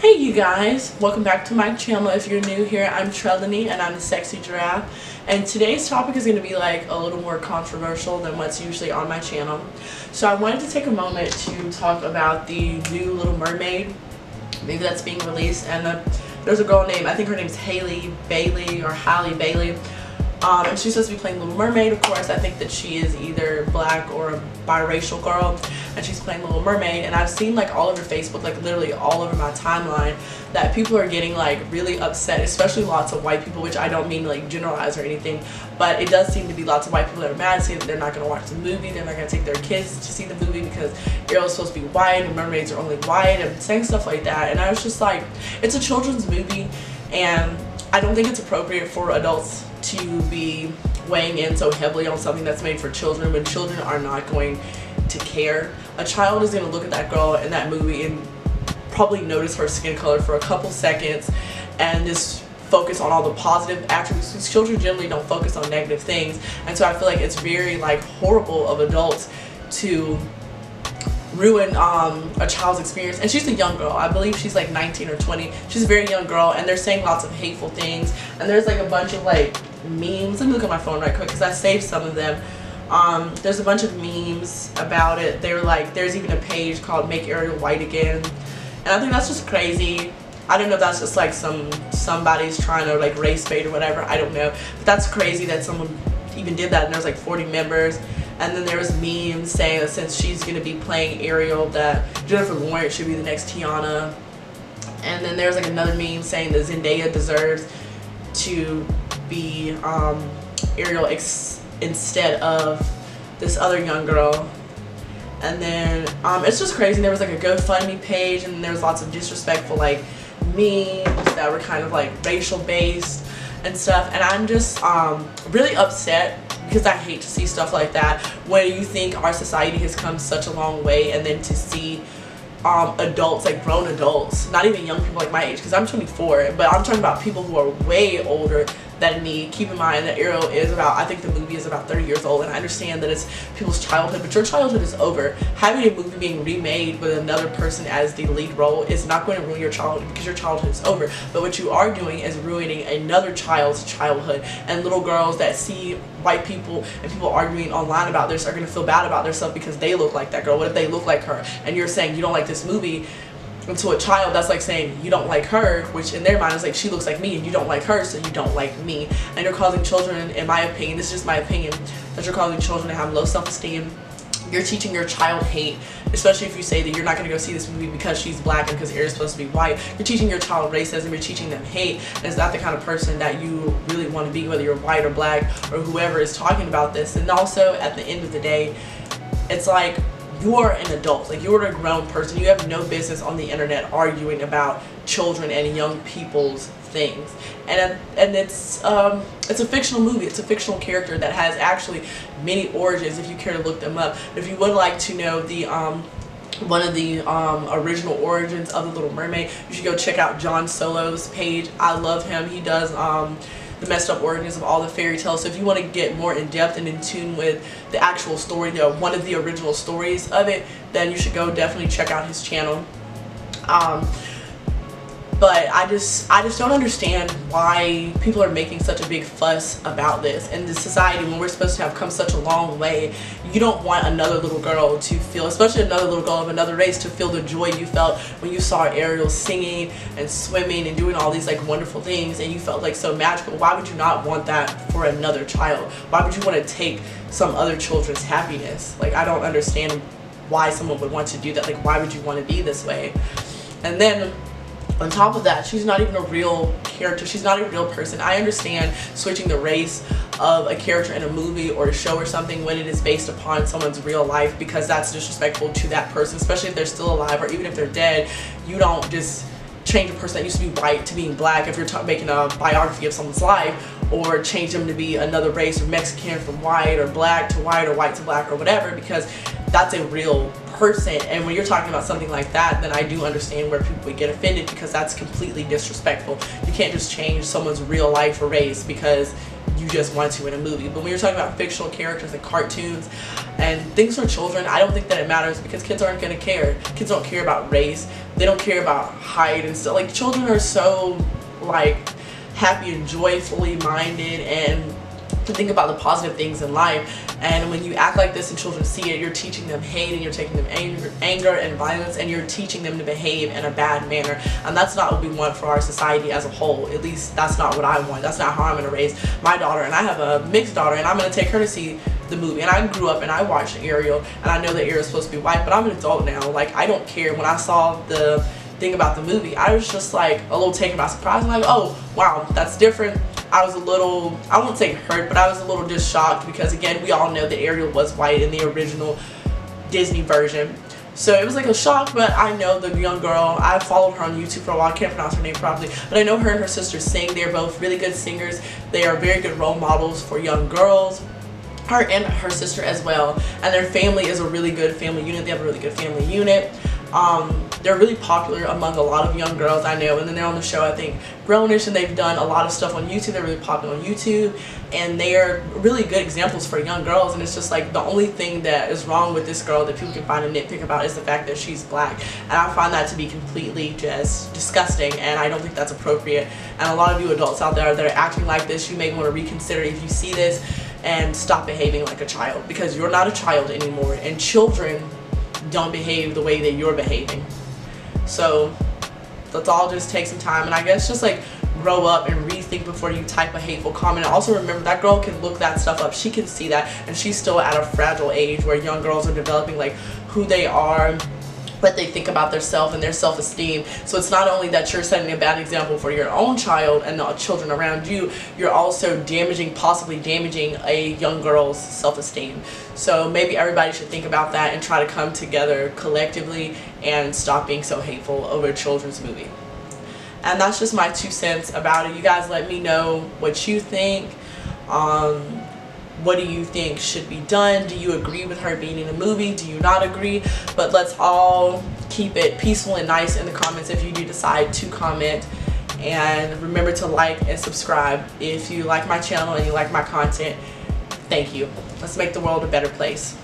Hey you guys, welcome back to my channel. If you're new here, I'm Trelani and I'm the Sexy Giraffe, and today's topic is going to be like a little more controversial than what's usually on my channel. So I wanted to take a moment to talk about the new Little Mermaid movie that's being released, and there's a girl named, I think her name's Halle Bailey or Halle Bailey. And she's supposed to be playing Little Mermaid. Of course, I think that she is either black or a biracial girl, and she's playing Little Mermaid. And I've seen like all over Facebook, like literally all over my timeline, that people are getting like really upset, especially lots of white people, which I don't mean to like generalize or anything, but it does seem to be lots of white people that are mad, saying that they're not going to watch the movie, they're not going to take their kids to see the movie because Ariel is supposed to be white and mermaids are only white, and saying stuff like that. And I was just like, it's a children's movie, and I don't think it's appropriate for adults to be weighing in so heavily on something that's made for children when children are not going to care. A child is going to look at that girl in that movie and probably notice her skin color for a couple seconds and just focus on all the positive attributes, because children generally don't focus on negative things. And so I feel like it's very like horrible of adults to ruin a child's experience. And she's a young girl, I believe she's like 19 or 20. She's a very young girl, and they're saying lots of hateful things, and there's like a bunch of like memes. Let me look at my phone right quick because I saved some of them. There's a bunch of memes about it. They were like, there's even a page called Make Ariel White Again, and I think that's just crazy. I don't know if that's just like somebody's trying to like race bait or whatever, I don't know, but that's crazy that someone even did that. And there's like 40 members. And then there was memes saying that since she's going to be playing Ariel, that Jennifer Lawrence should be the next Tiana. And then there's like another meme saying that Zendaya deserves to be Ariel instead of this other young girl. And then it's just crazy. There was like a GoFundMe page, and there was lots of disrespectful like memes that were kind of like racial based and stuff. And I'm just really upset, because I hate to see stuff like that when you think our society has come such a long way, and then to see adults, like grown adults, not even young people like my age, because I'm 24, but I'm talking about people who are way older than me. Keep in mind that Ariel is about, I think the movie is about 30 years old, and I understand that it's people's childhood, but your childhood is over. Having a movie being remade with another person as the lead role is not going to ruin your childhood, because your childhood is over. But what you are doing is ruining another child's childhood, and little girls that see white people and people arguing online about this are going to feel bad about themselves because they look like that girl. What if they look like her? And you're saying you don't like this movie. And to a child, that's like saying you don't like her, which in their mind is like, she looks like me and you don't like her, so you don't like me. And you're causing children, in my opinion, this is just my opinion, that you're causing children to have low self-esteem. You're teaching your child hate, especially if you say that you're not going to go see this movie because she's black and because Ariel's supposed to be white. You're teaching your child racism, you're teaching them hate, and it's not the kind of person that you really want to be, whether you're white or black or whoever is talking about this. And also, at the end of the day, it's like, you are an adult, like you're a grown person. You have no business on the internet arguing about children and young people's things. And it's a fictional movie. It's a fictional character that has actually many origins if you care to look them up. If you would like to know the one of the original origins of the Little Mermaid, you should go check out John Solo's page. I love him. He does the messed up origins of all the fairy tales. So if you want to get more in depth and in tune with the actual story, one of the original stories of it, then you should go definitely check out his channel. But I just don't understand why people are making such a big fuss about this in this society when we're supposed to have come such a long way. You don't want another little girl to feel, especially another little girl of another race, to feel the joy you felt when you saw Ariel singing and swimming and doing all these like wonderful things, and you felt like so magical. Why would you not want that for another child? Why would you want to take some other children's happiness? Like, I don't understand why someone would want to do that. Like, why would you want to be this way? And then on top of that, she's not even a real character. She's not a real person. I understand switching the race of a character in a movie or a show or something when it is based upon someone's real life, because that's disrespectful to that person, especially if they're still alive, or even if they're dead. You don't just change a person that used to be white to being black if you're making a biography of someone's life, or change them to be another race, or Mexican from white, or black to white, or white to black, or whatever, because that's a real person. And when you're talking about something like that, then I do understand where people would get offended, because that's completely disrespectful. You can't just change someone's real life or race because you just want to in a movie. But when you're talking about fictional characters and cartoons and things for children, I don't think that it matters, because kids aren't going to care. Kids don't care about race. they don't care about height and stuff. Like, children are so like happy and joyfully minded and to think about the positive things in life. And when you act like this and children see it, you're teaching them hate and you're taking them anger and violence, and you're teaching them to behave in a bad manner. And that's not what we want for our society as a whole. At least that's not what I want. That's not how I'm going to raise my daughter. And I have a mixed daughter, and I'm going to take her to see the movie. And I grew up and I watched Ariel, and I know that Ariel's supposed to be white, but I'm an adult now. Like, I don't care. When I saw the thing about the movie, I was just like a little taken by surprise. I'm like, oh wow, that's different. I was a little, I won't say hurt, but I was a little just shocked, because again, we all know that Ariel was white in the original Disney version. So it was like a shock, but I know the young girl. I followed her on YouTube for a while. I can't pronounce her name properly, but I know her and her sister sing. They're both really good singers. They are very good role models for young girls. Her and her sister as well. And their family is a really good family unit. They have a really good family unit. They're really popular among a lot of young girls I know, and then they're on the show, I think, Grownish, and they've done a lot of stuff on YouTube. They're really popular on YouTube, and they are really good examples for young girls. And it's just like the only thing that is wrong with this girl that people can find a nitpick about is the fact that she's black, and I find that to be completely just disgusting, and I don't think that's appropriate. And a lot of you adults out there that are acting like this, you may want to reconsider if you see this and stop behaving like a child, because you're not a child anymore, and children don't behave the way that you're behaving. So let's all just take some time, and I guess just like grow up and rethink before you type a hateful comment. And also remember, that girl can look that stuff up. She can see that, and she's still at a fragile age where young girls are developing like who they are, what they think about themselves and their self-esteem. So it's not only that you're setting a bad example for your own child and the children around you, you're also possibly damaging a young girl's self-esteem. So maybe everybody should think about that and try to come together collectively and stop being so hateful over a children's movie. And that's just my 2 cents about it. You guys let me know what you think. What do you think should be done? Do you agree with her being in the movie? Do you not agree? But let's all keep it peaceful and nice in the comments if you do decide to comment. And remember to like and subscribe if you like my channel and you like my content. Thank you. Let's make the world a better place.